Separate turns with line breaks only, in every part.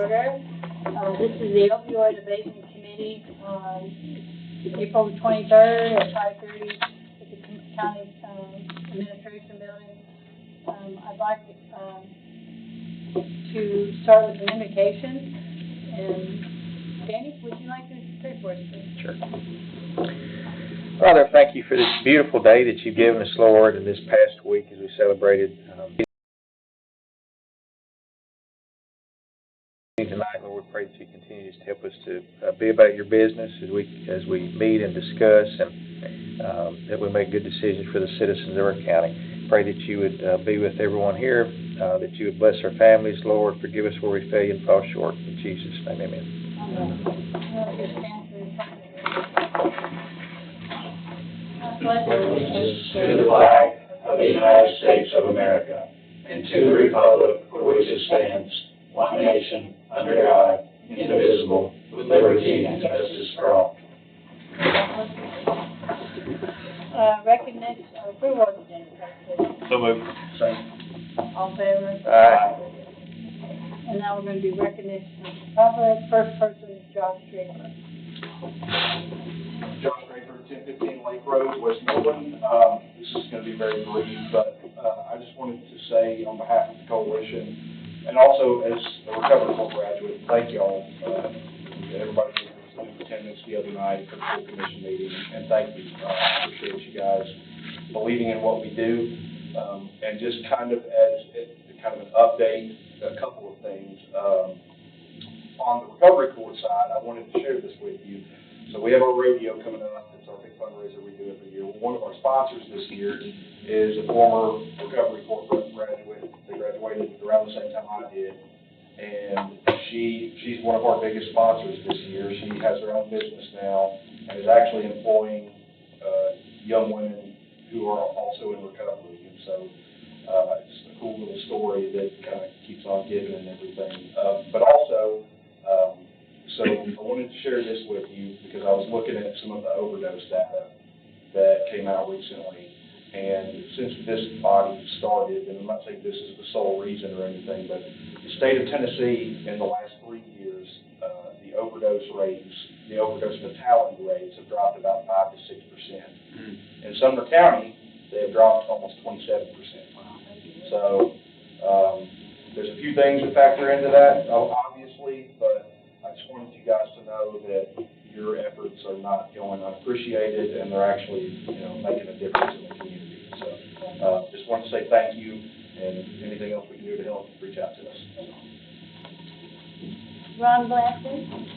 Order. This is the Opioid Abatement Committee on April 23rd at 5:30 at the County Administration Building. I'd like to start with an invocation. And Danny, would you like to pray for us, please?
Sure. Father, thank you for this beautiful day that you've given us, Lord, and this past week as we celebrated tonight. Lord, we pray that you continue to help us to be about your business as we meet and discuss, and that we make good decisions for the citizens of our county. Pray that you would be with everyone here, that you would bless our families, Lord. Forgive us where we fail and fall short. In Jesus' name, amen.
Pledge allegiance to the flag of the United States of America and to the republic for which it stands, one nation, under God, indivisible, with liberty and justice for all.
Recognition or approval of the agenda.
So moved.
All in favor?
Aye.
And now we're going to do recognition of the public. First person is Josh Draper.
Josh Draper, 1015 Lake Road, Westmoreland. This is going to be very brief, but I just wanted to say on behalf of the coalition, and also as a recovered Corps graduate, thank y'all, everybody who was in attendance the other night for the full commission meeting, and thank you. I appreciate you guys believing in what we do, and just kind of as kind of an update, a couple of things. On the recovery court side, I wanted to share this with you. So we have our rodeo coming up. It's our big fundraiser we do every year. One of our sponsors this year is a former recovery court graduate. They graduated around the same time I did. And she's one of our biggest sponsors this year. She has her own business now and is actually employing young women who are also in recovery. And so it's a cool little story that kind of keeps on giving and everything. But also, so I wanted to share this with you because I was looking at some of the overdose data that came out recently. And since this body started, and I'm not saying this is the sole reason or anything, but the state of Tennessee in the last 3 years, the overdose fatality rates have dropped about 5 to 6%. In Sumner County, they have dropped almost 27%. So there's a few things that factor into that, obviously, but I just wanted you guys to know that your efforts are not going unappreciated, and they're actually, making a difference in the community. So, just want to say thank you, and anything else we can do to help, reach out to us.
Ron Blanton.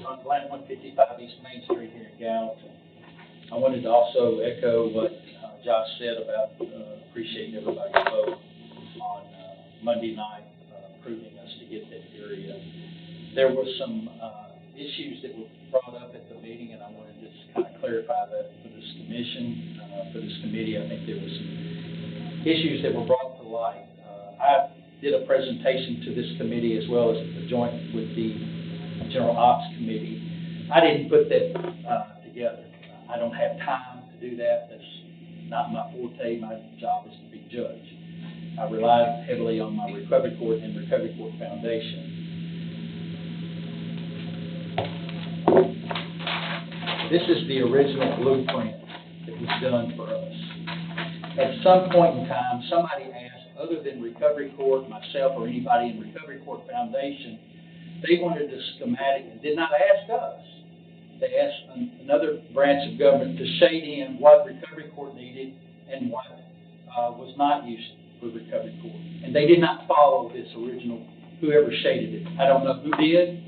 Ron Blanton, 155 East Main Street here in Gallatin. I wanted to also echo what Josh said about appreciating everybody's vote on Monday night, approving us to get that area. There were some issues that were brought up at the meeting, and I wanted to just kind of clarify that for this commission, for this committee. I think there were some issues that were brought to light. I did a presentation to this committee as well as a joint with the General Ops Committee. I didn't put that together. I don't have time to do that. That's not my forte. My job is to be judge. I rely heavily on my Recovery Court and Recovery Court Foundation. This is the original blueprint that was done for us. At some point in time, somebody asked, other than Recovery Court, myself, or anybody in Recovery Court Foundation, they wanted a schematic and did not ask us. They asked another branch of government to shade in what Recovery Court needed and what was not used for Recovery Court. And they did not follow this original, whoever shaded it. I don't know who did.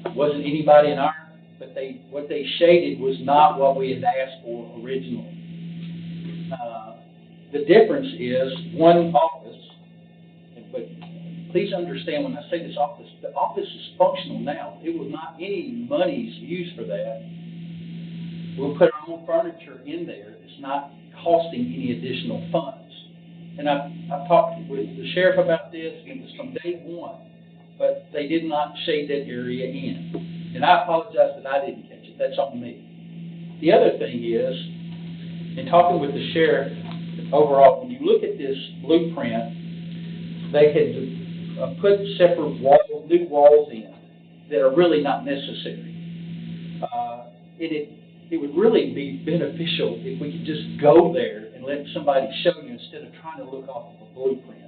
It wasn't anybody in our, but what they shaded was not what we had asked for originally. The difference is one office, but please understand when I say this office, the office is functional now. It was not any monies used for that. We'll put our own furniture in there. It's not costing any additional funds. And I've talked with the sheriff about this. It was from day one, but they did not shade that area in. And I apologize that I didn't catch it. That's on me. The other thing is, in talking with the sheriff, overall, when you look at this blueprint, they had put separate new walls in that are really not necessary. It would really be beneficial if we could just go there and let somebody show you instead of trying to look off of a blueprint.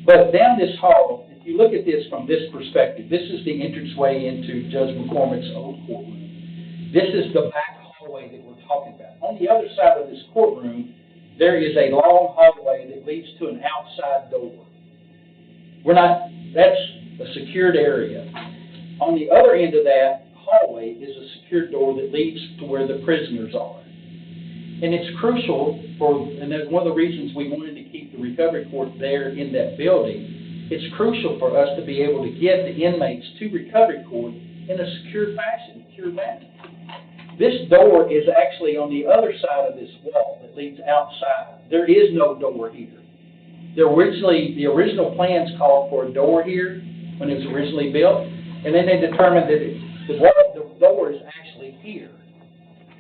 But down this hall, if you look at this from this perspective, this is the entranceway into Judge McCormick's old courtroom. This is the back hallway that we're talking about. On the other side of this courtroom, there is a long hallway that leads to an outside door. That's a secured area. On the other end of that hallway is a secured door that leads to where the prisoners are. And it's crucial and that's one of the reasons we wanted to keep the recovery court there in that building. It's crucial for us to be able to get the inmates to recovery court in a secure fashion, secure manner. This door is actually on the other side of this wall that leads outside. There is no door here. The original plans called for a door here when it was originally built, and then they determined that the door is actually here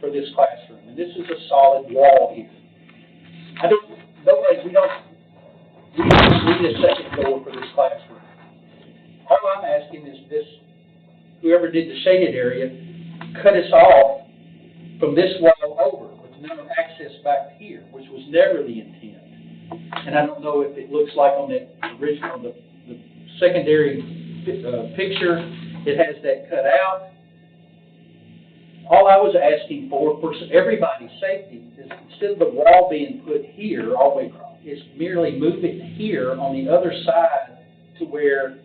for this classroom, and this is a solid wall here. We don't need a second door for this classroom. All I'm asking is whoever did the shaded area, cut us off from this wall over with no access back here, which was never the intent. And I don't know if it looks like on that original, the secondary picture, it has that cut out. All I was asking for everybody's safety, is instead of the wall being put here all the way across, is merely move it here on the other side to where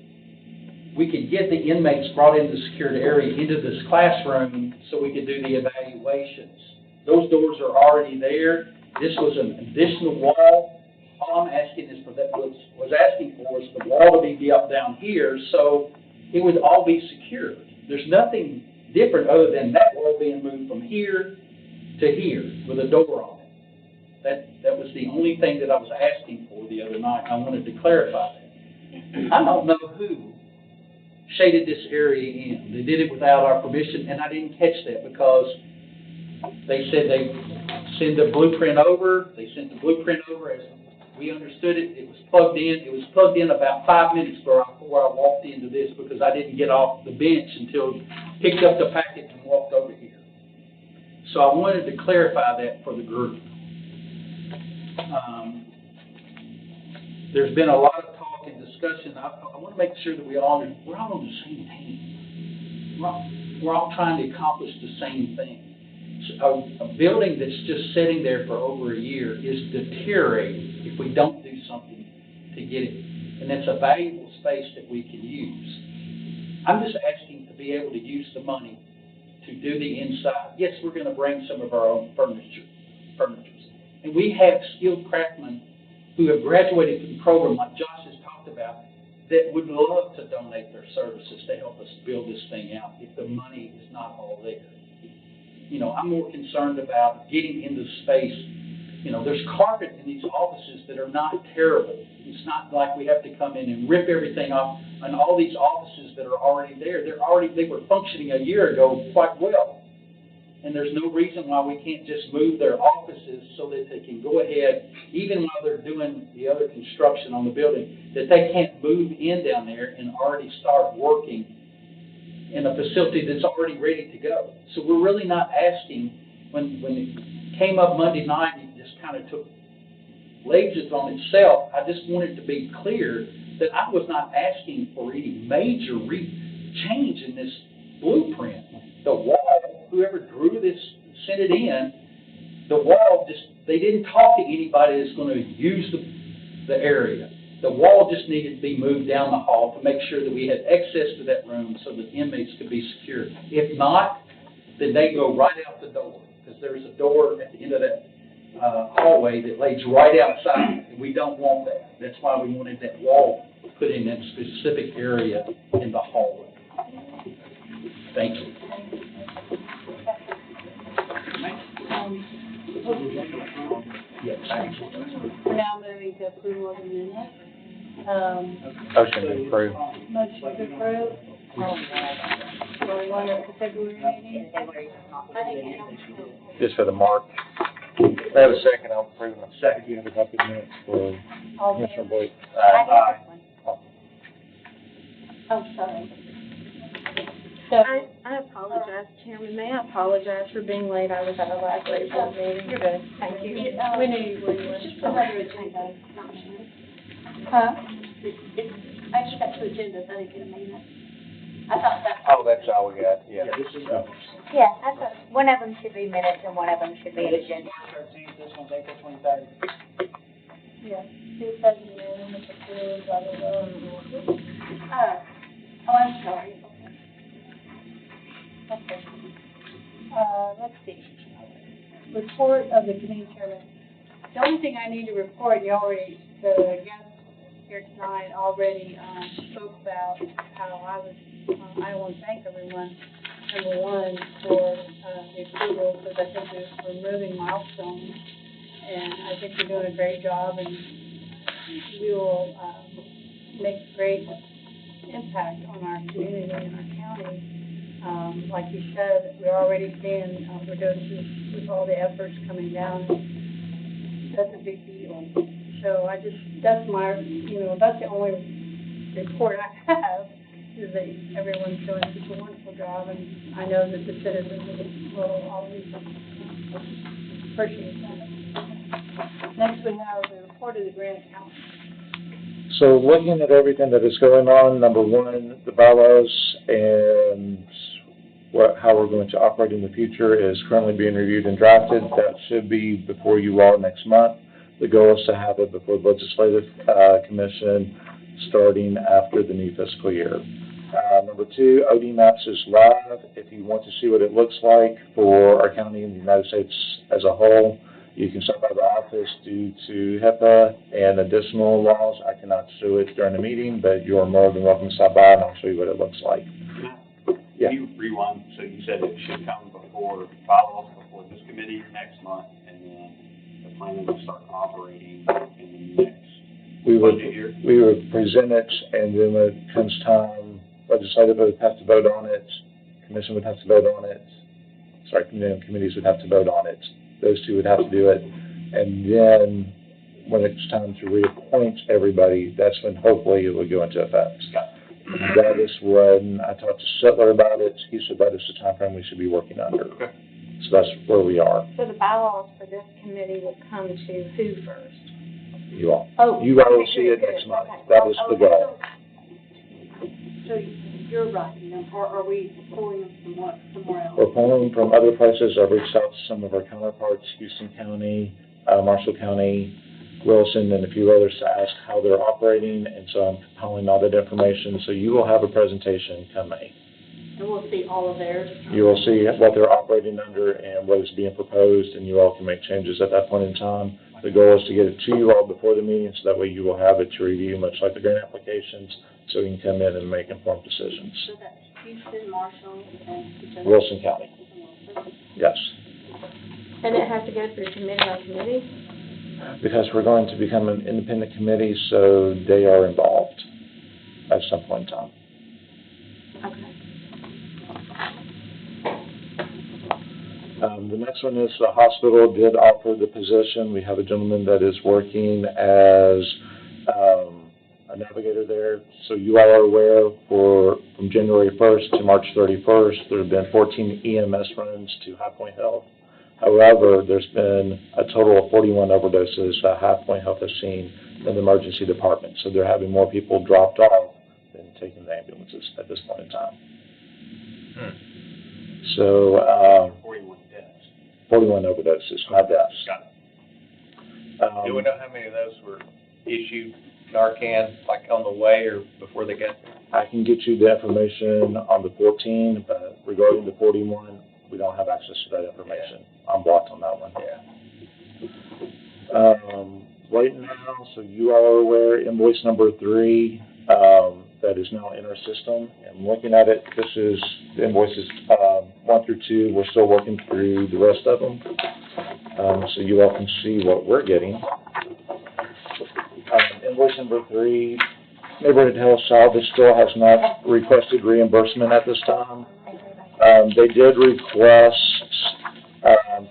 we could get the inmates brought into the secured area into this classroom so we could do the evaluations. Those doors are already there. This was an additional wall. All I'm asking is was asking for is the wall to be up down here so it would all be secured. There's nothing different other than that wall being moved from here to here with a door on it. That was the only thing that I was asking for the other night. I wanted to clarify that. I don't know who shaded this area in. They did it without our permission, and I didn't catch that because they said they send the blueprint over. They sent the blueprint over as we understood it. It was plugged in. It was plugged in about 5 minutes before I walked into this because I didn't get off the bench until picked up the packet and walked over here. So I wanted to clarify that for the group. There's been a lot of talk and discussion. I want to make sure that we're all on the same team. We're all trying to accomplish the same thing. A building that's just sitting there for over a year is deteriorating if we don't do something to get it. And that's a valuable space that we can use. I'm just asking to be able to use the money to do the inside. Yes, we're going to bring some of our own furniture. And we have skilled craftsmen who have graduated from the program, like Josh has talked about, that would love to donate their services to help us build this thing out if the money is not all there. You know, I'm more concerned about getting into space. You know, there's carpet in these offices that are not terrible. It's not like we have to come in and rip everything off. And all these offices that are already there, they were functioning a year ago quite well. And there's no reason why we can't just move their offices so that they can go ahead, even while they're doing the other construction on the building, that they can't move in down there and already start working in a facility that's already ready to go. So we're really not asking, when it came up Monday night, it just kind of took legs on itself. I just wanted to be clear that I was not asking for any major change in this blueprint. The wall, whoever drew this, sent it in, the wall they didn't talk to anybody that's going to use the area. The wall just needed to be moved down the hall to make sure that we had access to that room so that inmates could be secure. If not, then they go right out the door, because there's a door at the end of that hallway that lays right outside, and we don't want that. That's why we wanted that wall put in that specific area in the hallway. Thank you. Yes, thank you.
We're now moving to approval of the minutes.
Motion to approve.
Motion to approve. For the one at the February meeting.
Just for the mark. May I have a second on approving the
Second, you have a copy of minutes for
All
Commissioner
in
Boyd.
Aye.
Oh, sorry. So,
I apologize, Chairman. May I apologize for being late? I was at a last late board meeting.
you're good.
Thank you.
We knew you were. It's just another agenda. Huh? I just got two agendas, I didn't get a minute. I thought that.
Oh, that's all we got, yeah.
This is,
Yeah, that's one of them should be minutes and one of them should be agenda.
13th, this one's April 23rd.
Yeah, it says unanimous approved, blah, blah, blah. Oh, I'm sorry, okay. Let's see. Report of the committee chairman. The only thing I need to report, the guests here tonight already, spoke about how I want to thank everyone, number one, for, the approval, because I think we're moving milestones, and I think we're doing a great job, and we will, make great impact on our community and our county. Like you said, we're already seeing, we're doing this with all the efforts coming down. That's a big deal. So that's the only report I have, is that everyone's doing such a wonderful job, and I know that the citizens will always appreciate that. Next, we have the report of the grant account.
So looking at everything that is going on, number one, the bylaws and how we're going to operate in the future is currently being reviewed and drafted. That should be before you all next month. The goal is to have it before the Legislative Commission starting after the new fiscal year. Number two, OD Maps is live. If you want to see what it looks like for our county and the United States as a whole, you can stop by the office. Due to HIPAA and additional laws, I cannot show it during the meeting, but you're more than welcome to stop by and I'll show you what it looks like. Yeah.
Can you rewind? So you said it should come before bylaws, before this committee next month, and then the plan will start operating in the next budget year?
We would present it, and then when it comes time, legislative would have to vote on it, commission would have to vote on it, committees would have to vote on it. Those two would have to do it, and then when it's time to reappoint everybody, that's when hopefully it would go into effect. That is when I talked to Settler about it. He said that is the timeframe we should be working under.
Okay.
So that's where we are.
So the bylaws for this committee will come to who first?
You all.
Oh.
You all will see it next month. That is the goal.
So you're right, or are we pulling them from somewhere else?
We're pulling from other places. I've reached out to some of our counterparts, Houston County, Marshall County, Wilson, and a few others to ask how they're operating, and so I'm compiling all that information. So you will have a presentation come May.
And we'll see all of theirs.
You will see what they're operating under and what is being proposed, and you all can make changes at that point in time. The goal is to get it to you all before the meeting, so that way you will have it to review, much like the grant applications, so you can come in and make informed decisions.
So that's Houston, Marshall, and
Wilson County, yes.
And it has to go through committee on committee?
Because we're going to become an independent committee, so they are involved at some point in time.
Okay.
The next one is the hospital did offer the position. We have a gentleman that is working as a navigator there. So you all are aware, from January 1st to March 31st, there have been 14 EMS runs to High Point Health. However, there's been a total of 41 overdoses that High Point Health has seen in the emergency department. So they're having more people dropped off than taking the ambulances at this point in time. So,
41 deaths.
41 overdoses, not deaths.
Got it.
Do we know how many of those were issued Narcan, like on the way or before they got there?
I can get you the information on the 14, but regarding the 41, we don't have access to that information. I'm blocked on that one.
Yeah.
Right now, so you all are aware, invoice number 3, that is now in our system. And looking at it, this is the invoices 1 through 2. We're still working through the rest of them. So you all can see what we're getting. Invoice number 3, Neighborhood Health Salvage still has not requested reimbursement at this time. They did request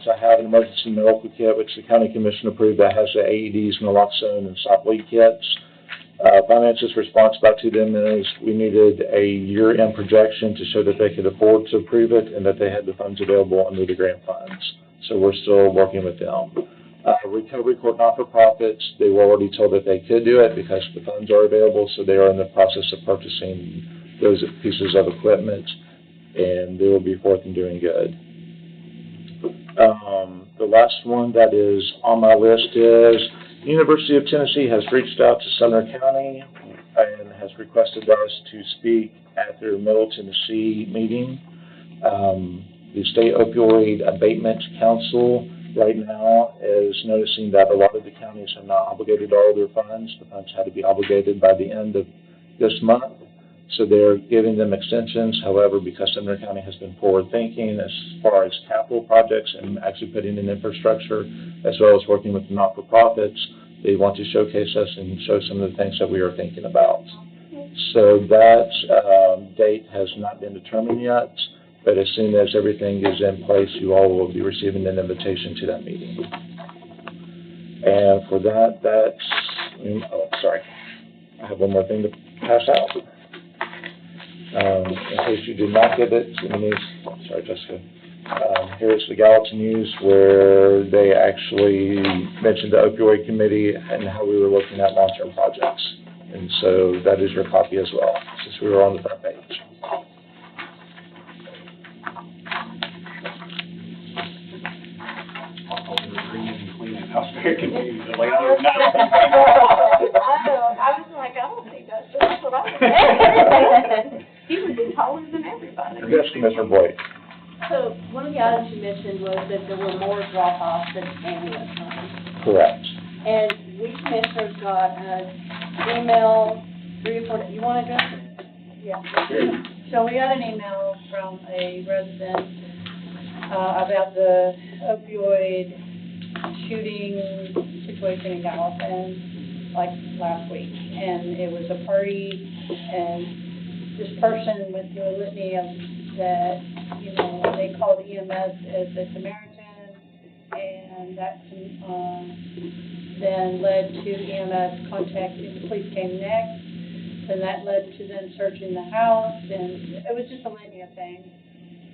to have an emergency medical kit, which the county commission approved, that has the AEDs, naloxone, and stop bleed kits. Finance's response back to them is we needed a year-end projection to show that they could afford to approve it and that they had the funds available under the grant funds. So we're still working with them. Recovery Court not-for-profits, they were already told that they could do it because the funds are available, so they are in the process of purchasing those pieces of equipment, and they will be forth and doing good. The last one that is on my list is University of Tennessee has reached out to Sumner County and has requested us to speak at their Middle Tennessee meeting. The State Opioid Abatement Council right now is noticing that a lot of the counties have not obligated all of their funds. The funds had to be obligated by the end of this month. So they're giving them extensions. However, because Sumner County has been forward-thinking as far as capital projects and actually putting in infrastructure, as well as working with the not-for-profits, they want to showcase us and show some of the things that we are thinking about. So that date has not been determined yet, but as soon as everything is in place, you all will be receiving an invitation to that meeting. And for that, I have one more thing to pass out. In case you did not get it, sorry, Jessica. Here's the Gallatin News where they actually mentioned the opioid committee and how we were looking at long-term projects. And so that is your copy as well, since we were on the front page.
I was very confused. Like,
I was like, I don't think that's what I was. He was taller than everybody.
Yes, Commissioner Blake.
So, one of the items you mentioned was that there were more drop-offs than ambulance runs.
Correct.
And we commissioners got an email, 3 or 4, you want to go?
Yeah. So we got an email from a resident about the opioid shooting situation in Gallatin, like last week. And it was a party, and this person went through a litany of that, they called EMS as the Samaritan, and that then led to EMS contacting, the police came next, and that led to them searching the house, and it was just a litany of things.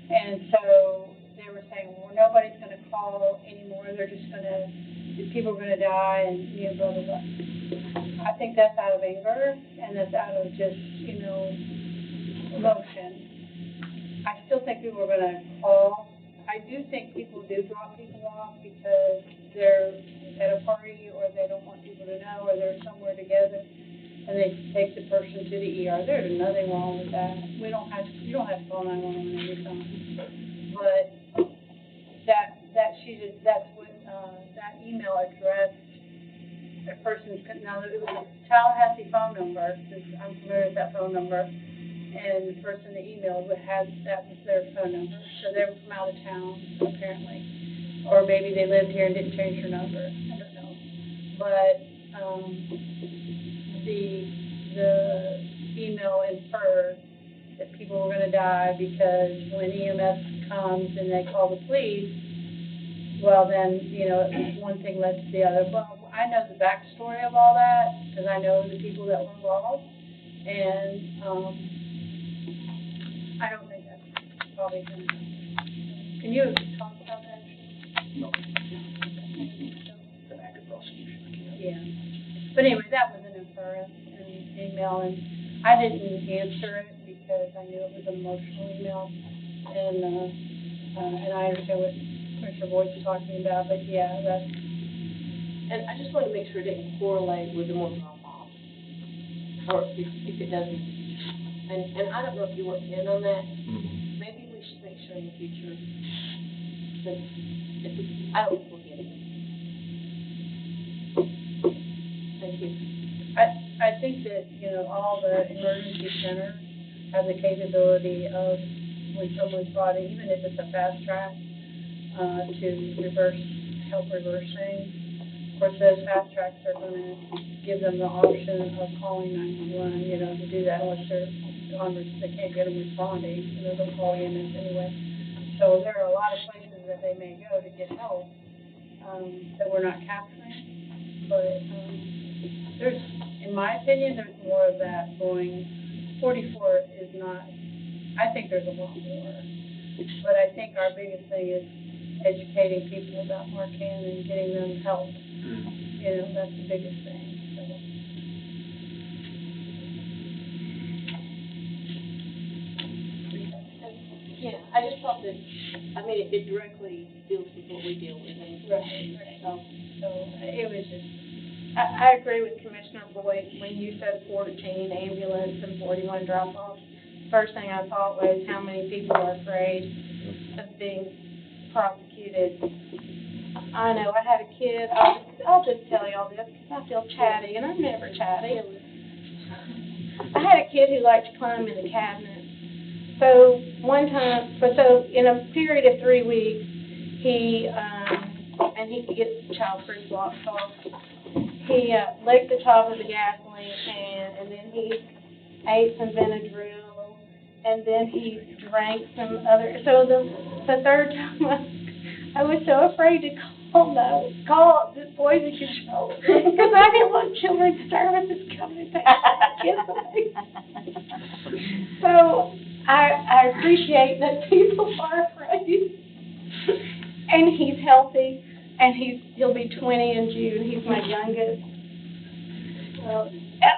And so they were saying, well, nobody's going to call anymore, they're just going to, people are going to die, and, blah, blah, blah. I think that's out of anger, and that's out of just, emotion. I still think people are going to call. I do think people do drop people off because they're at a party, or they don't want people to know, or they're somewhere together, and they take the person to the ER. There's nothing wrong with that. You don't have to call 911 every time. But that's what that email addressed a person's, now it was a Tallahassee phone number, since I'm familiar with that phone number, and the person that emailed that was their phone number, so they were from out of town, apparently, or maybe they lived here and didn't change their number, I don't know, but, the email inferred that people were gonna die because when EMS comes and they call the police, well then, one thing led to the other. Well, I know the backstory of all that, because I know the people that were involved, and, I don't think that's probably gonna happen. Can you talk about that?
No. It's an active prosecution.
Yeah. But anyway, that was an inference, an email, and I didn't answer it because I knew it was an emotional email, and I understand what Commissioner Boyd's talking about, but yeah, that's.
And I just want to make sure it didn't correlate with the more drop-off, or if it doesn't. And I don't know if you were in on that.
Mm-hmm.
Maybe we should make sure in the future that I don't forget it. Thank you.
I think that, all the emergency centers have the capability of, when someone's brought in, even if it's a fast track, to help reverse things. Of course, those fast tracks are going to give them the option of calling 911, to do that unless they can't get them responding, they'll call EMS anyway. So there are a lot of places that they may go to get help, that we're not capturing, but, there's in my opinion, there's more of that going, 44 is not, I think there's a lot more. But I think our biggest thing is educating people about Marcan and getting them help. You know, that's the biggest thing, so.
Yeah, I just thought that, I mean, it directly deals with what we deal with, and
Right.
so.
So it was just,
I agree with Commissioner Boyd, when you said 14 ambulance and 41 drop-offs. First thing I thought was how many people are afraid of being prosecuted. I know, I had a kid, I'll just tell y'all this, because I feel chatty, and I'm never chatty. I had a kid who liked to climb in the cabinet. So one time, so in a period of 3 weeks, and he could get child-free blocks off. He licked the top of the gasoline can, and then he ate some Benadryl, and then he drank some other. So the third time, I was so afraid to call this poison control because I didn't want children's services coming back to kids away. So I appreciate that people are afraid, and he's healthy. And he'll be 20 in June. He's my youngest. Well,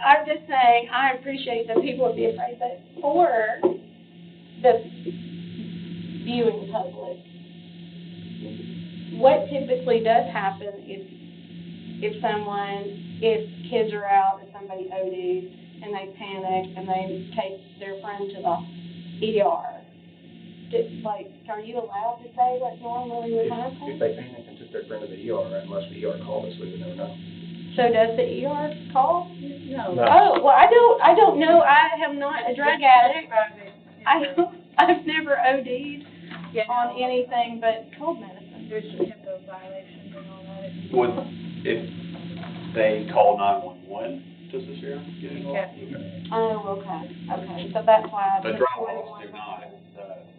I'm just saying, I appreciate that people would be afraid, but for the viewing public, what typically does happen if kids are out and somebody ODs and they panic and they take their friend to the ER? Are you allowed to say what normally would happen?
If they panicked and took their friend to the ER, unless the ER called us, we would never know.
So does the ER call?
no.
Oh, well, I don't know. I am not a drug addict. I've never OD'd on anything but cold medicine.
There's some HIPAA violations and all that.
Would, if they call 911, does the sheriff get involved?
Oh, okay. So that's why I
The
put
drop-offs
21.
do not.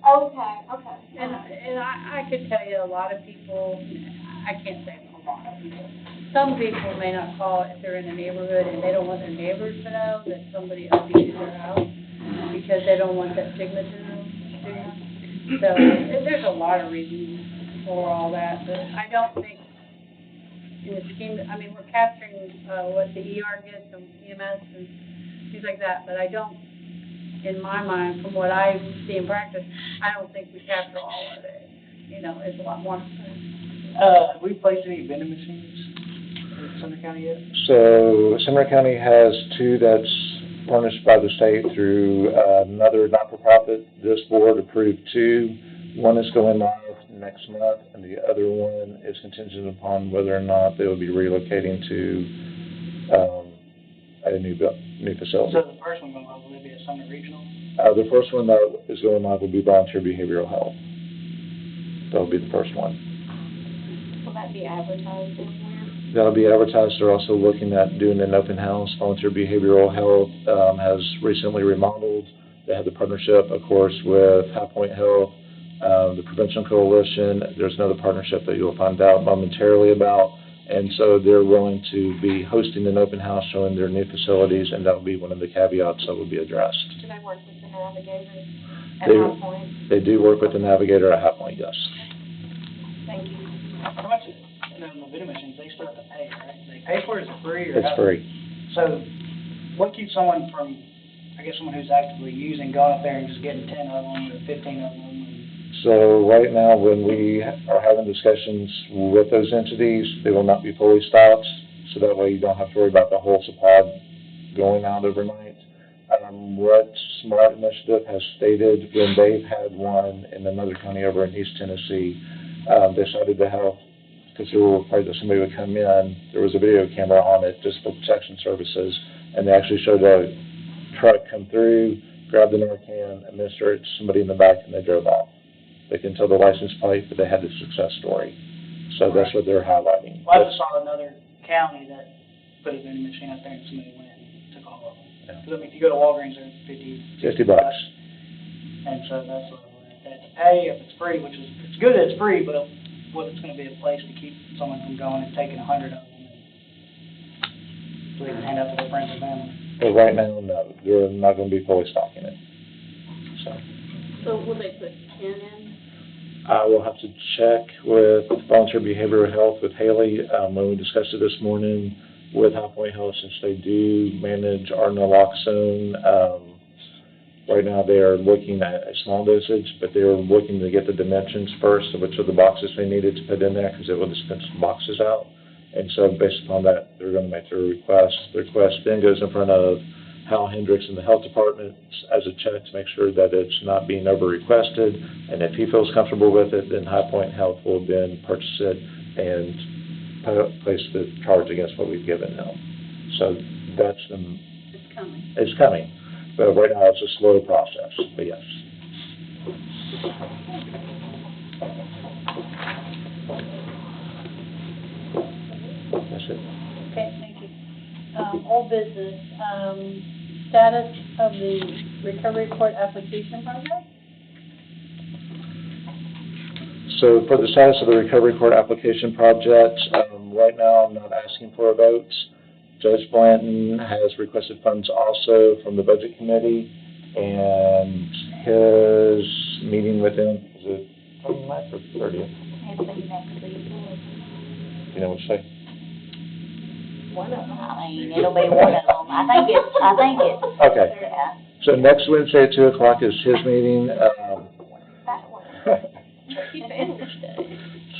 Okay.
And I could tell you a lot of people, I can't say a lot of people. Some people may not call if they're in a neighborhood and they don't want their neighbors to know that somebody OD'd in their house because they don't want that stigma to them. So there's a lot of reasons for all that, but I don't think in the scheme, I mean, we're capturing what the ER gets from EMS and things like that, but I don't, in my mind, from what I see in practice, I don't think we capture all of it. You know, it's a lot more.
Have we placed any vending machines in Sumner County yet?
So Sumner County has 2 that's furnished by the state through another not-for-profit. This board approved 2. One is going live next month, and the other one is contingent upon whether or not they will be relocating to a new facility.
So the first one will it be a Sumner Regional?
The first one that is going live will be volunteer behavioral health. That'll be the first one.
Will that be advertised anywhere?
That'll be advertised. They're also looking at doing an open house. Volunteer Behavioral Health has recently remodeled. They have the partnership, of course, with High Point Health, the Prevention Coalition. There's another partnership that you'll find out momentarily about. And so they're willing to be hosting an open house showing their new facilities, and that will be one of the caveats that will be addressed.
Do they work with the navigators at
They-
High Point?
They do work with the navigator at High Point, yes.
Thank you.
How much, the vending machines, they still have to pay, right? They pay for it, is it free or?
It's free.
So what keeps someone from, I guess someone who's actively using, going up there and just getting 10 of them or 15 of them?
So right now, when we are having discussions with those entities, they will not be fully stocked, so that way you don't have to worry about the whole supply going out overnight. What Smart Initiative has stated, when they've had one in another county over in East Tennessee, they started to have, because they were afraid that somebody would come in, there was a video camera on it just for protection services, and they actually showed a truck come through, grab the Narcan, administer it to somebody in the back, and they drove off. They can tell the license plate, but they had a success story. So that's what they're highlighting.
Well, I just saw another county that put a vending machine up there and somebody went and took all of them.
Yeah.
Because I mean, if you go to Walgreens, they're $50
$50.
And so that's what I wanted to pay if it's free, which is, it's good that it's free, but what it's gonna be a place to keep someone from going and taking 100 of them. And
so they can hand out to their friends and family?
But right now, no, they're not gonna be fully stocking it.
So will they put 10 in?
I will have to check with volunteer behavioral health with Haley, when we discussed it this morning with High Point Health, since they do manage our naloxone. Right now, they are looking at a small dosage, but they're looking to get the dimensions first, of which are the boxes they needed to put in there, because it will dispense some boxes out. And so based upon that, they're gonna make their request. The request then goes in front of Hal Hendricks in the health department as a check to make sure that it's not being over-requested. And if he feels comfortable with it, then High Point Health will then purchase it and place the charge against what we've given them. So that's
It's coming.
it's coming. But right now, it's a slow process, but yes. That's it.
Okay, thank you. Old business, status of the recovery court application project?
So for the status of the recovery court application project, right now, I'm not asking for a vote. Judge Blanton has requested funds also from the budget committee, and his meeting with them, is it 29th or 30th?
It'll be next week.
You know what to say?
One of them, I mean, it'll be one of them. I think it's.
Okay.
Yeah.
So next Wednesday at 2:00 is his meeting.
That one.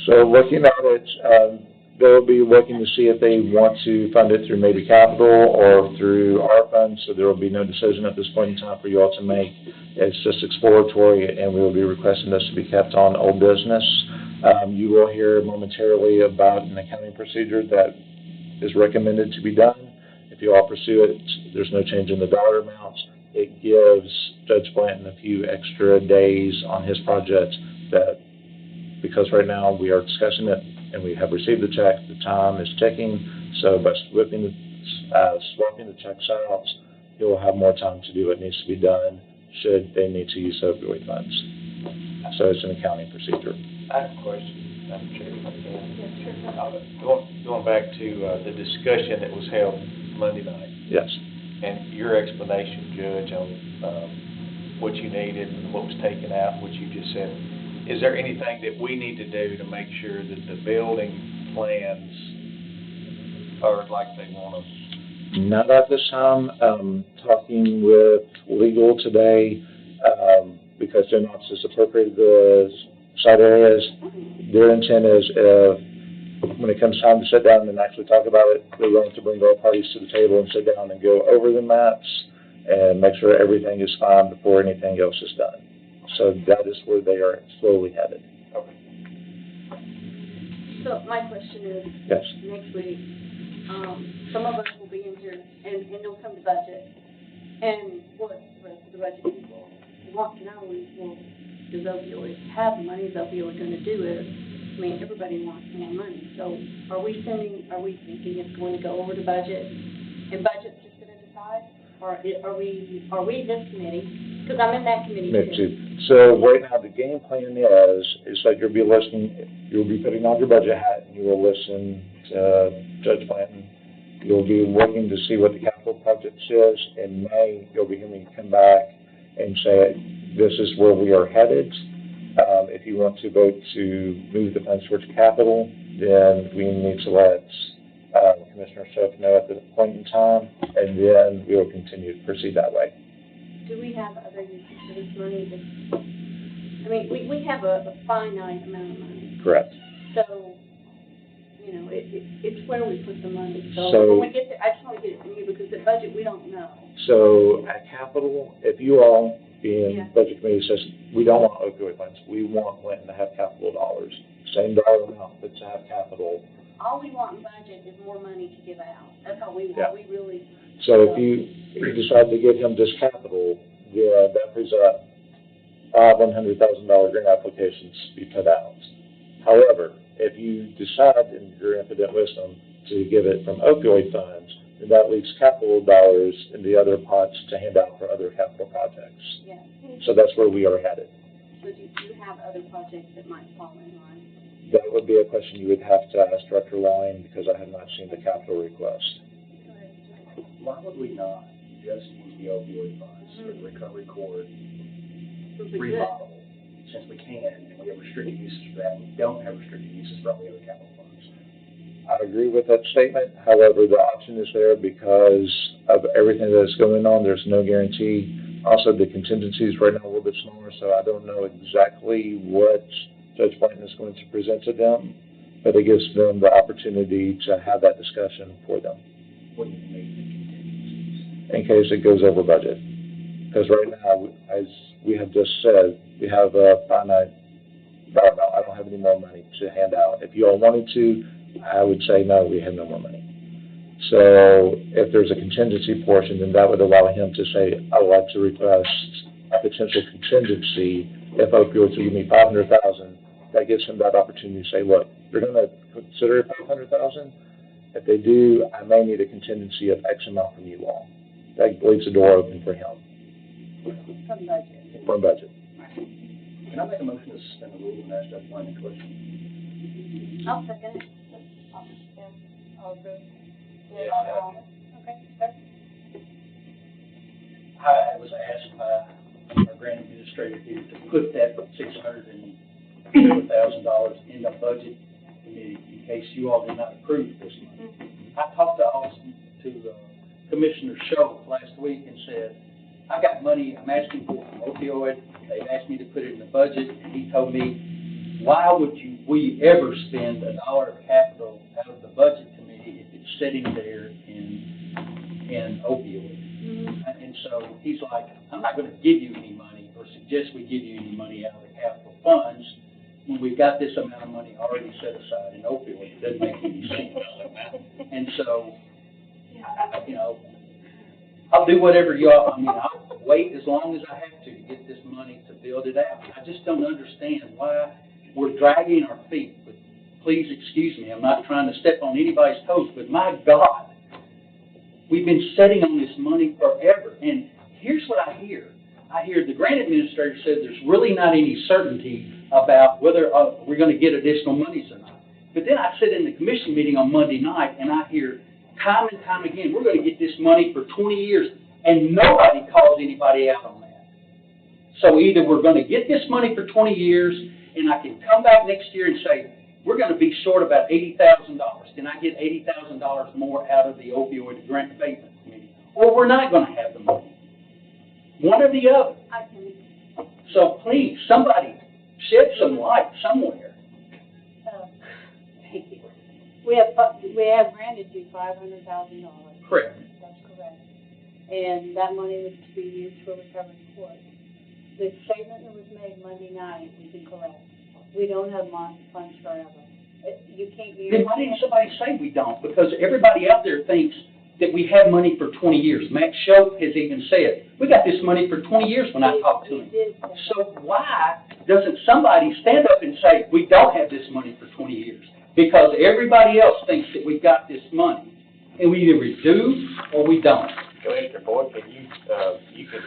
So looking at it, they'll be looking to see if they want to fund it through maybe capital or through our funds, so there will be no decision at this point in time for you all to make. It's just exploratory, and we will be requesting this to be kept on old business. You will hear momentarily about an accounting procedure that is recommended to be done. If you all pursue it, there's no change in the dollar amounts. It gives Judge Blanton a few extra days on his project that, because right now we are discussing it and we have received the check, the time is ticking, so by swapping the checks out, he will have more time to do what needs to be done should they need to use opioid funds. So it's an accounting procedure.
I have a question, Madam Chair, if I can. Going back to the discussion that was held Monday night,
Yes.
and your explanation, Judge, on what you needed and what was taken out, what you just said, is there anything that we need to do to make sure that the building plans are like they want them?
Not at this time. Talking with legal today, because they're not just appropriated the site areas, their intent is when it comes time to sit down and actually talk about it, they're going to bring all parties to the table and sit down and go over the maps and make sure everything is fine before anything else is done. So that is where they are slowly headed.
Okay.
So my question is,
Yes.
next week, some of us will be in here and it'll come to budget. And what the rest of the budget people want to know is, well, does opioid have the money? Is opioid going to do it? I mean, everybody wants more money. So are we thinking it's going to go over the budget and budget's just going to decide? Or are we this committee? Because I'm in that committee too.
So right now, the game plan is that you'll be putting on your budget hat, and you will listen to Judge Blanton. You'll be looking to see what the capital project is. In May, you'll be hearing me come back and say, this is where we are headed. If you want to vote to move the funds towards capital, then we need to let Commissioner Schiff know at the point in time, and then we will continue to proceed that way.
Do we have other uses for this money? I mean, we have a finite amount of money.
Correct.
So, you know, it's where we put the money.
So
So when we get there, I just want to get it from you, because the budget, we don't know.
So at capital, if you all, being budget committee, says we don't want opioid funds, we want Blanton to have capital dollars, same dollar amount, but to have capital.
All we want in budget is more money to give out. That's all we want.
Yeah.
We really.
So if you decide to give him just capital, that frees up $100,000 grant applications to be put out. However, if you decide in your infinite wisdom to give it from opioid funds, then that leaves capital dollars in the other pots to hand out for other capital projects.
Yeah.
So that's where we are headed.
So do you have other projects that might fall in line?
That would be a question you would have to ask Director Line, because I have not seen the capital request.
why would we not just use the opioid funds for the recovery court remodel, since we can, and we have restricted uses for that, we don't have restricted uses for all the other capital funds?
I agree with that statement. However, the option is there because of everything that's going on. There's no guarantee. Also, the contingencies right now are a little bit smaller, so I don't know exactly what Judge Blanton is going to present to them, but it gives them the opportunity to have that discussion for them.
What do you mean, the contingencies?
In case it goes over budget. Because right now, as we have just said, we have a finite dollar amount. I don't have any more money to hand out. If you all wanted to, I would say, no, we have no more money. So if there's a contingency portion, then that would allow him to say, I would like to request a potential contingency. If opioids will give me $500,000, that gives him that opportunity to say, look, they're going to consider it $500,000. If they do, I may need a contingency of X amount from you all. That leaves the door open for him.
From budget.
From budget.
Can I make a motion to suspend the rules and ask Judge Blanton a question?
I'll second it.
All good?
Yeah.
Okay, sir.
I was asked by our grant administrator here to put that $650,000 in the budget committee in case you all did not approve this money. I talked to Commissioner Schultz last week and said, I got money I'm asking for from opioid. They've asked me to put it in the budget, and he told me, why would we ever spend $1 of capital out of the budget committee if it's sitting there in opioid? And so he's like, I'm not going to give you any money or suggest we give you any money out of the capital funds when we've got this amount of money already set aside in opioid. It doesn't make any sense. And so, I'll do whatever I'll wait as long as I have to get this money to build it out. I just don't understand why we're dragging our feet. But please excuse me, I'm not trying to step on anybody's toes, but my God, we've been sitting on this money forever. And here's what I hear. I hear the grant administrator said there's really not any certainty about whether we're going to get additional monies or not. But then I sit in the commission meeting on Monday night and I hear time and time again, we're going to get this money for 20 years, and nobody calls anybody out on that. So either we're going to get this money for 20 years, and I can come back next year and say, we're going to be short about $80,000. Can I get $80,000 more out of the opioid grant abatement committee? Or we're not going to have the money. One or the other. So please, somebody shed some light somewhere.
Thank you. We have granted you $500,000.
Correct.
That's correct. And that money was to be used for recovery court. The statement that was made Monday night was incorrect. We don't have funds forever. You can't use.
Then why didn't somebody say we don't? Because everybody out there thinks that we have money for 20 years. Matt Schultz has even said, we got this money for 20 years when I talked to him. So why doesn't somebody stand up and say, we don't have this money for 20 years? Because everybody else thinks that we've got this money. And we either do or we don't.
Commissioner Boyd, can you can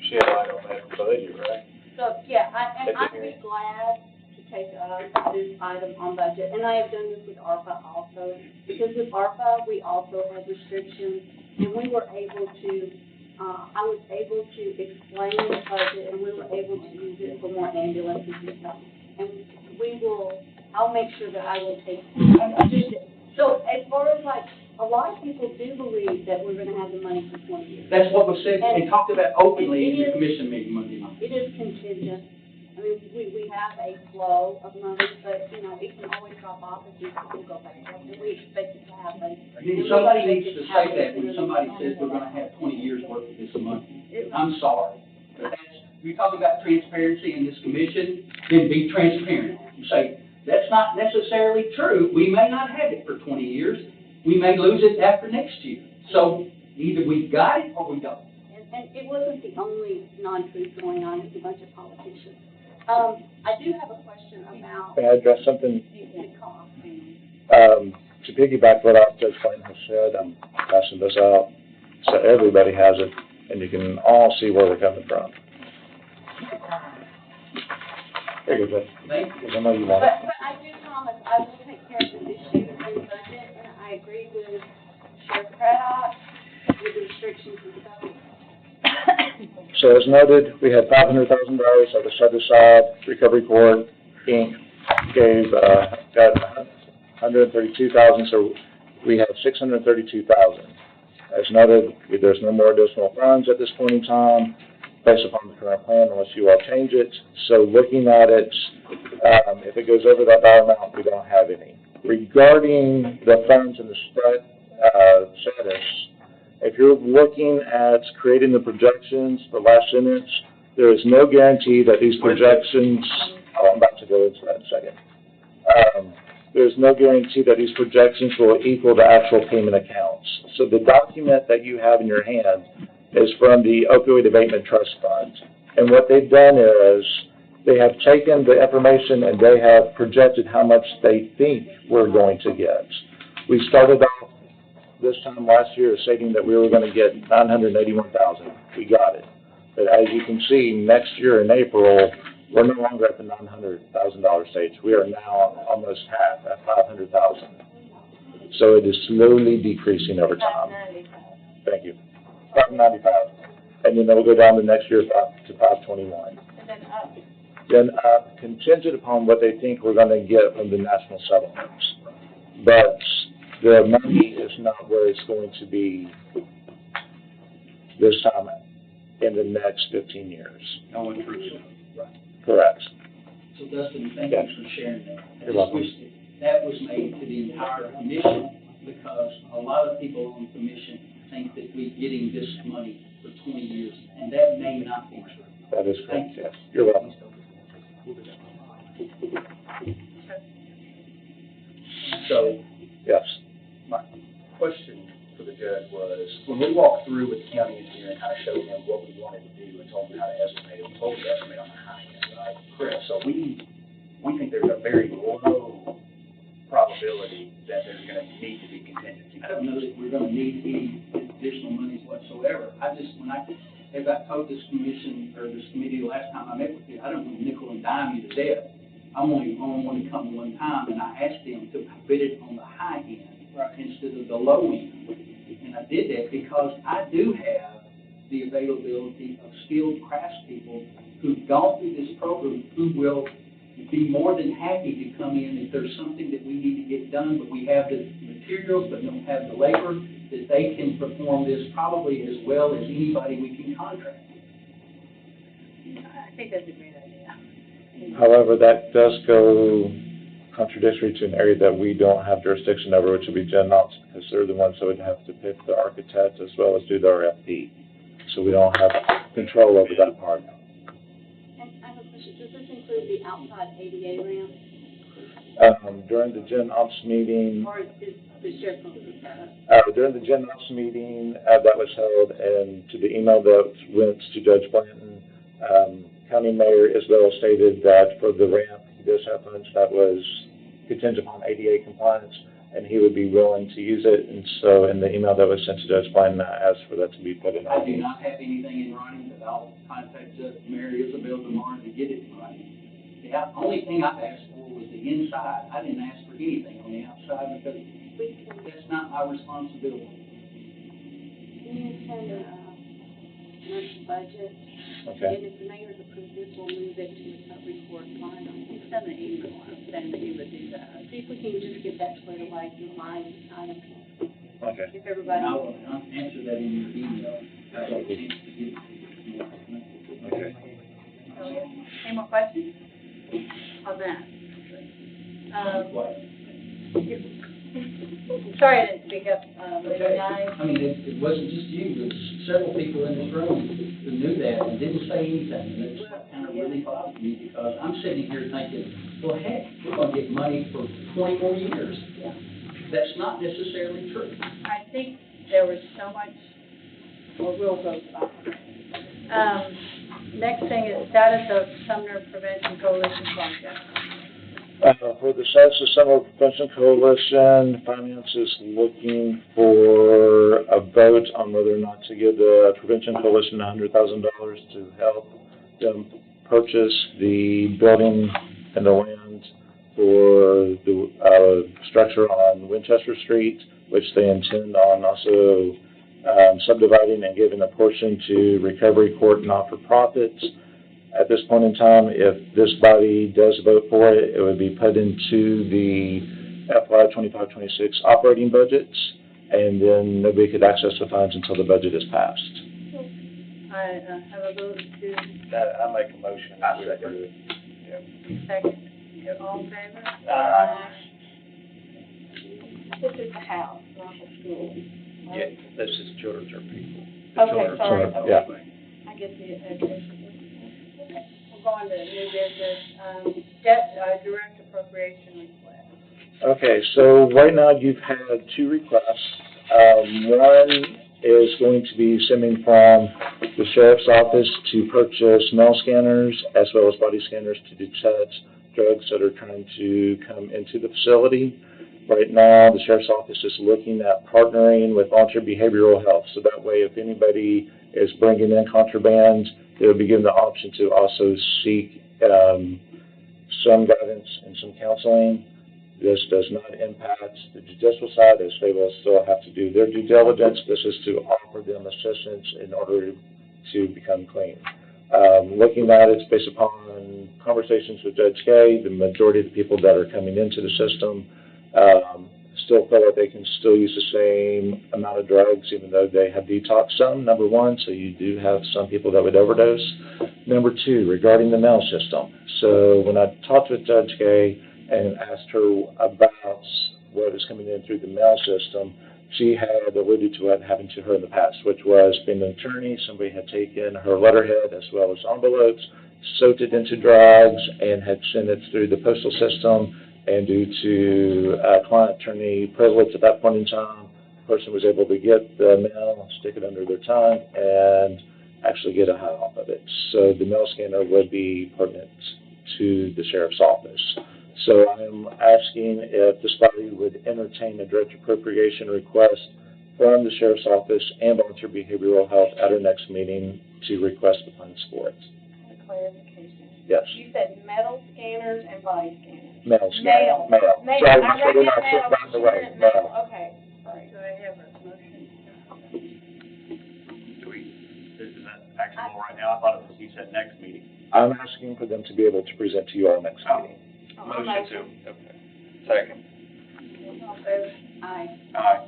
shed light on that budget, right?
So, yeah, I'd be glad to take up this item on budget. And I have done this with ARPA also. Because with ARPA, we also have restrictions. And we were able to, I was able to explain the budget, and we were able to use it for more ambulances and stuff. And I'll make sure that I will take it. So as far as a lot of people do believe that we're going to have the money for 20 years.
That's what was said and talked about openly in the commission meeting Monday night.
It is contingent. I mean, we have a flow of money, but, it can always drop off if you go back. And we expect it to happen.
Somebody needs to say that when somebody says we're going to have 20 years worth of this money. I'm sorry. But you talk about transparency in this commission, then be transparent. You say, that's not necessarily true. We may not have it for 20 years. We may lose it after next year. So either we got it or we don't.
And it wasn't the only non-truth going on. It's a bunch of politicians. I do have a question about
May I address something?
the cost.
To piggyback what Judge Blanton has said, I'm passing this out so everybody has it and you can all see where we're coming from. There you go, Judge.
Thank you.
Because I know you want it.
But I do promise I will take care of the issue in the budget, and I agree with Sheriff Craddock with the restrictions and stuff.
So as noted, we had $500,000 that was set aside. Recovery Court, Inc. got $132,000, so we have $632,000. As noted, there's no more additional funds at this point in time, based upon the current plan, unless you all change it. So looking at it, if it goes over that dollar amount, we don't have any. Regarding the funds and the status, if you're looking at creating the projections, the last sentence, there is no guarantee that these projections, I'm about to go into that in a second. There's no guarantee that these projections will equal the actual payment accounts. So the document that you have in your hand is from the Opioid Abatement Trust Fund. And what they've done is they have taken the information and they have projected how much they think we're going to get. We started off this time last year stating that we were going to get $981,000. We got it. But as you can see, next year in April, we're no longer at the $900,000 stage. We are now almost half, at $500,000. So it is slowly decreasing over time. Thank you. $595. And then we'll go down the next year to $521.
And then up.
Then contingent upon what they think we're going to get from the national settlements. But the money is not where it's going to be this time in the next 15 years.
No intrusion.
Correct.
So Dustin, thank you for sharing that. I
You're
just
welcome.
wish that was made to the entire commission, because a lot of people on the commission think that we're getting this money for 20 years, and that may not be true.
That is correct,
Thank you.
yes. You're welcome.
So,
Yes.
My question for the judge was, when we walked through with the county engineer and kind of showed him what we wanted to do and told him how to estimate it, we told him to estimate on the high end, right? Correct. So we think there's a very low probability that there's going to need to be contingency.
I don't know that we're gonna need any additional monies whatsoever. As I told this commission, or this committee the last time I met with you, I don't want to nickel and dime you to death. I only want to come one time, and I asked them to bid it on the high end instead of the low end. And I did that because I do have the availability of skilled craftspeople who've gone through this program, who will be more than happy to come in if there's something that we need to get done, but we have the materials but don't have the labor, that they can perform this probably as well as anybody we can contract.
I think that's a great idea.
However, that does go contradictory to an area that we don't have jurisdiction over, which would be Gen Ops, because they're the ones that would have to pick the architect as well as do the RFP. So we don't have control over that part.
And I have a question, does this include the outside ADA ramp,
During the Gen Ops meeting,
or is the sheriff going to do that?
during the Gen Ops meeting that was held, and to the email that went to Judge Blanton, County Mayor Isbell stated that for the ramp, he does have funds that was contingent upon ADA compliance, and he would be willing to use it. And so in the email that was sent to Judge Blanton, I asked for that to be put in.
I do not have anything in writing, but I'll contact Mayor Isabel tomorrow to get it in writing. The only thing I've asked for was the inside. I didn't ask for anything on the outside because that's not my responsibility.
Can you send a commercial budget?
Okay.
And if the mayor's approved this, we'll move it to recovery court final. He sent an email saying that he would do that. See if we can just get that squared away through line item.
Okay.
If everybody.
And I will answer that in your email. I don't need to get more information.
Okay.
Any more questions on that? Sorry I didn't speak up,
Okay.
guys.
I mean, it wasn't just you, there's several people in this room who knew that and didn't say anything. And it's kind of really bothered me, because I'm sitting here thinking, well, heck, we're gonna get money for 20 more years.
Yeah.
That's not necessarily true.
I think there was so much, well, we'll go by. Next thing is status of Sumner Prevention Coalition project.
For the status of Summer Prevention Coalition, Finance is looking for a vote on whether or not to give the Prevention Coalition $100,000 to help them purchase the building and the land for the structure on Winchester Street, which they intend on also subdividing and giving a portion to recovery court not-for-profits. At this point in time, if this body does vote for it, it would be put into the FY 25-26 operating budgets, and then nobody could access the funds until the budget is passed.
I have a vote to
I make a motion.
I second.
second. All in favor? This is the house, not the school.
Yeah, this is children's or people.
Okay, sorry.
Yeah.
I get the, okay. We'll go on to new business, debt, direct appropriation request.
Okay, so right now you've had two requests. One is going to be stemming from the sheriff's office to purchase mail scanners as well as body scanners to detect drugs that are trying to come into the facility. Right now, the sheriff's office is looking at partnering with Volunteer Behavioral Health, so that way if anybody is bringing in contraband, they'll be given the option to also seek some guidance and some counseling. This does not impact the judicial side, as they will still have to do their due diligence. This is to offer them assistance in order to become clean. Looking at it based upon conversations with Judge Kay, the majority of the people that are coming into the system still feel like they can still use the same amount of drugs, even though they have detoxed some, number one, so you do have some people that would overdose. Number two, regarding the mail system. So when I talked with Judge Kay and asked her about what is coming in through the mail system, she had alluded to what happened to her in the past, which was being an attorney, somebody had taken her letterhead as well as envelopes, soaked it into drugs, and had sent it through the postal system. And due to client attorney privilege at that point in time, the person was able to get the mail, stick it under their tongue, and actually get a high off of it. So the mail scanner would be pertinent to the sheriff's office. So I'm asking if this body would entertain a direct appropriation request from the sheriff's office and Volunteer Behavioral Health at our next meeting to request the funds for it.
Clarification.
Yes.
You said metal scanners and body scanners.
Mail scanner.
Mail.
Mail.
I
Sorry,
read
we're
that
not
mail,
by the
you
way.
meant
Mail.
metal, okay. Sorry, do I have a motion?
Is that actionable right now? I thought it was, you said next meeting.
I'm asking for them to be able to present to you all next meeting.
Motion to, okay. Second.
All in favor?
Aye.
Aye.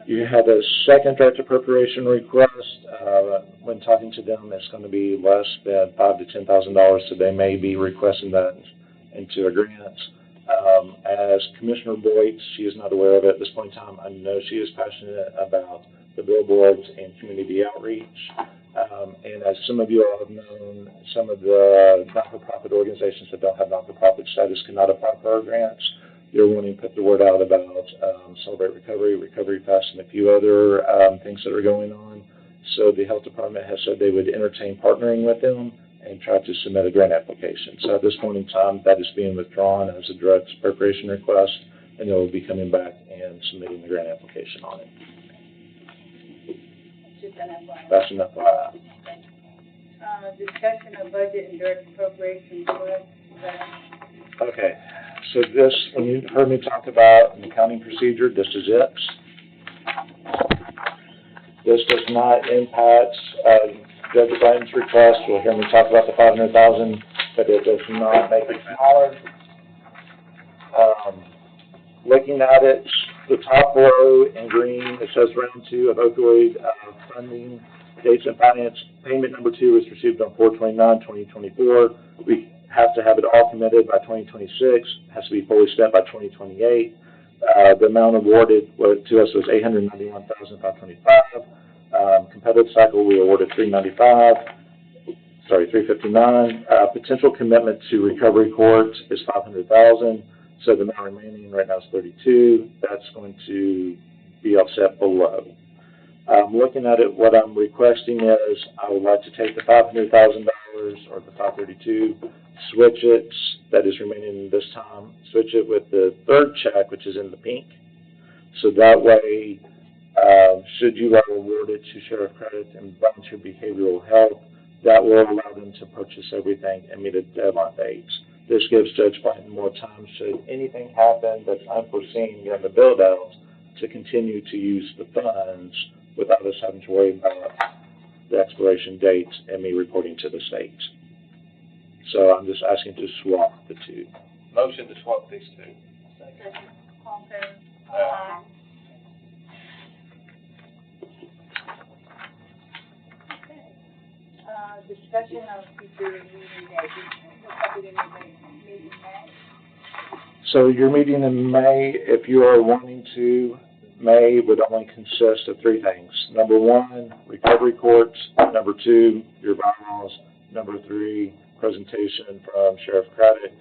You had a second direct appropriation request. When talking to them, it's going to be less than $5,000 to $10,000, so they may be requesting that into a grant. As Commissioner Boyd, she is not aware of it at this point in time. I know she is passionate about the billboards and community outreach. And as some of you all have known, some of the not-for-profit organizations that don't have not-for-profit status cannot apply for our grants. They're wanting to put the word out about Celebrate Recovery, Recovery Fest, and a few other things that are going on. So the health department has said they would entertain partnering with them and try to submit a grant application. So at this point in time, that is being withdrawn as a direct appropriation request, and they will be coming back and submitting the grant application on it.
Just an FYI.
That's enough for that.
Discussion of budget and direct appropriation request.
Okay, so this, when you heard me talk about an accounting procedure, this is it. This does not impact Judge Biden's request. You'll hear me talk about the $500,000, but it does not make it smaller. Looking at it, the top row in green, it says round 2 of opioid funding. Dates and finance, payment number 2 was received on 4/29/2024. We have to have it all committed by 2026, has to be fully spent by 2028. The amount awarded to us was $891,525. Competitive cycle, we awarded $359. Potential commitment to recovery court is $500,000. So the amount remaining right now is $32. That's going to be offset below. Looking at it, what I'm requesting is I would like to take the $500,000 or the $532, switch it, that is remaining this time, switch it with the third check, which is in the pink. So that way, should you are awarded to Sheriff Credit and Volunteer Behavioral Health, that will allow them to purchase everything and meet a deadline date. This gives Judge Biden more time should anything happen that's unforeseen in the build-out to continue to use the funds without us having to worry about the expiration dates and me reporting to the state. So I'm just asking to swap the two.
Motion to swap these two.
All in favor?
Aye.
Discussion of future meeting dates. Looks like we're gonna meet in May.
So your meeting in May, if you are wanting to, May would only consist of three things. Number one, recovery courts. Number two, your bylaws. Number three, presentation from Sheriff Craddock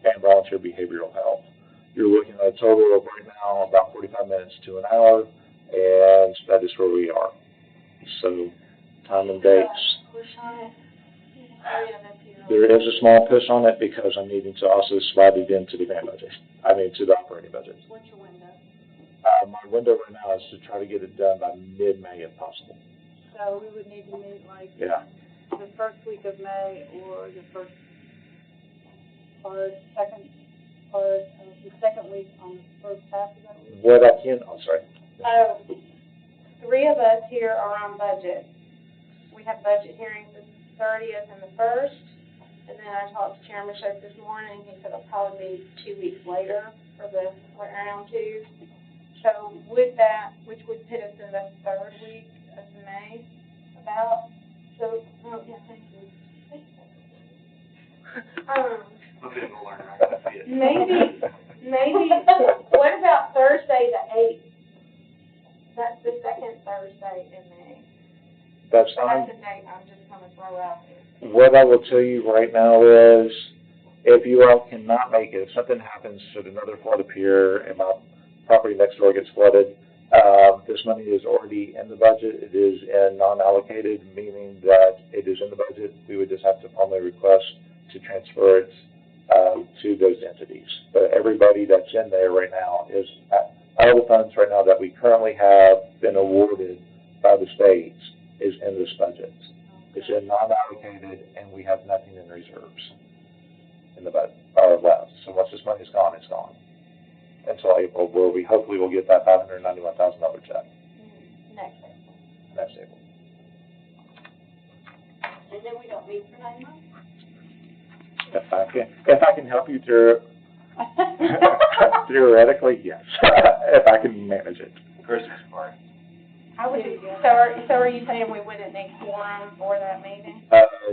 and volunteer behavioral health. You're looking at a total of right now about 45 minutes to an hour, and that is where we are. So, time and dates.
Push on it.
There is a small push on it because I'm needing to also slide it into the grant budget. To the operating budget.
What's your window?
My window right now is to try to get it done by mid-May if possible.
So we would need to meet like
Yeah.
the first week of May or the first part, second part of the second week on the first half of that week.
What I can, oh, sorry.
Oh, three of us here are on budget. We have budget hearings the 30th and the 1st, and then I talked to Chairman Shope this morning, he said it'll probably be 2 weeks later for the round two. So with that, which would put us in the third week of May, about, so, oh, yeah, thank you.
I'm a visual learner, I gotta see it.
Maybe, what about Thursday the 8th? That's the second Thursday in May.
That's
That's
fine.
the date I'm just gonna throw out there.
What I will tell you right now is, if you all cannot make it, if something happens, should another flood appear and my property next door gets flooded, this money is already in the budget. It is in non-allocated, meaning that it is in the budget. We would just have to formally request to transfer it to those entities. But everybody that's in there right now is, all the funds right now that we currently have been awarded by the states is in this budget. It's in non-allocated, and we have nothing in reserves in the budget, or left. So once this money is gone, it's gone. Until April, where we hopefully will get that $591,000 check
Next April.
next April.
And then we don't meet for 9 months?
If I can help you through, theoretically, yes, if I can manage it.
Christmas party.
I would, so are you saying we wouldn't need quorum for that meeting?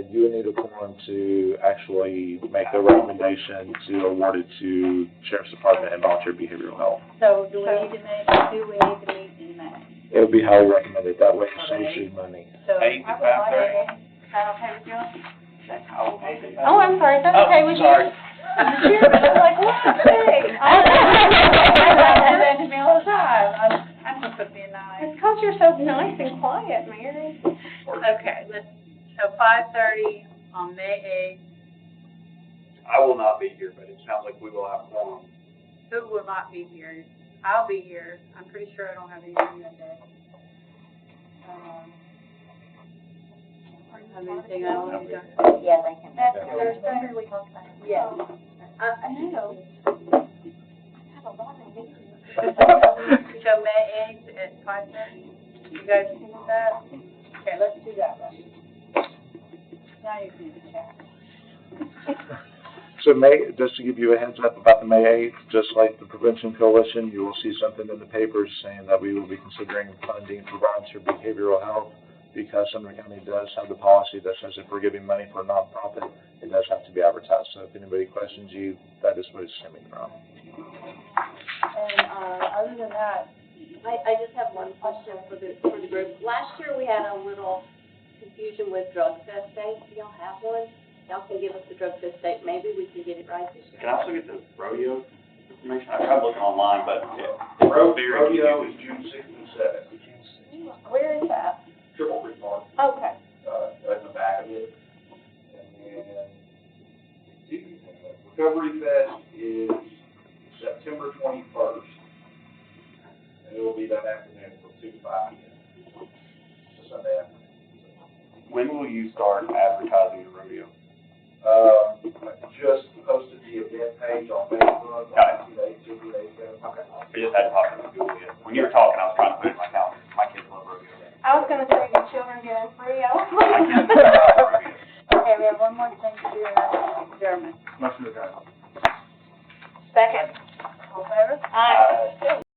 You would need a quorum to actually make the recommendation to award it to Sheriff's Department and Volunteer Behavioral Health.
So do we need to meet in May?
It would be highly recommended, that way it saves you money.
So I
8 to
would like
5:30.
Is that okay with you?
Oh, I'm sorry, that's okay with you?
Sorry.
Sure, but I'm like, what? Hey, I do that to me all the time. I'm supposed to be nice.
It's 'cause you're so nice and quiet, Mary.
Okay, so 5:30 on May 8th.
I will not be here, but it sounds like we will have quorum.
Who will not be here? I'll be here. I'm pretty sure I don't have anything that day. Have anything I want to do?
Yeah, they can.
That's Thursday, we talked about it.
Yeah.
I know.
I have a lot of meetings.
So May 8th at 5:30? You guys can do that? Okay, let's do that then. Now you can do the chat.
So May, just to give you a heads up about the May 8th, just like the Prevention Coalition, you will see something in the papers saying that we will be considering funding for volunteer behavioral health, because Sumner County does have the policy that says if we're giving money for a nonprofit, it does have to be advertised. So if anybody questions you, that is what it's stemming from.
And, other than that,
I just have one question for the group. Last year, we had a little confusion with drug test dates. Do y'all have one? Y'all can give us the drug test date. Maybe we can get it right this year.
Can I also get the rodeo information? I tried looking online, but the
Rodeo is June 6th and 7th.
Where is that?
Triple Creek Park,
Okay.
at the back of it. And then, Recovery Fest is September 21st. And it will be that afternoon from 2 to 5 p.m. It's a Sunday afternoon.
when will you start advertising the rodeo?
I just posted the event page on Facebook,
Got it.
2 days ago.
Okay. I just hadn't popped into Google yet. When you were talking, I was trying to put it in my calendar. My kids love rodeo.
consider adjournment.
Motion to adjourn.
Second. All in favor?
Aye.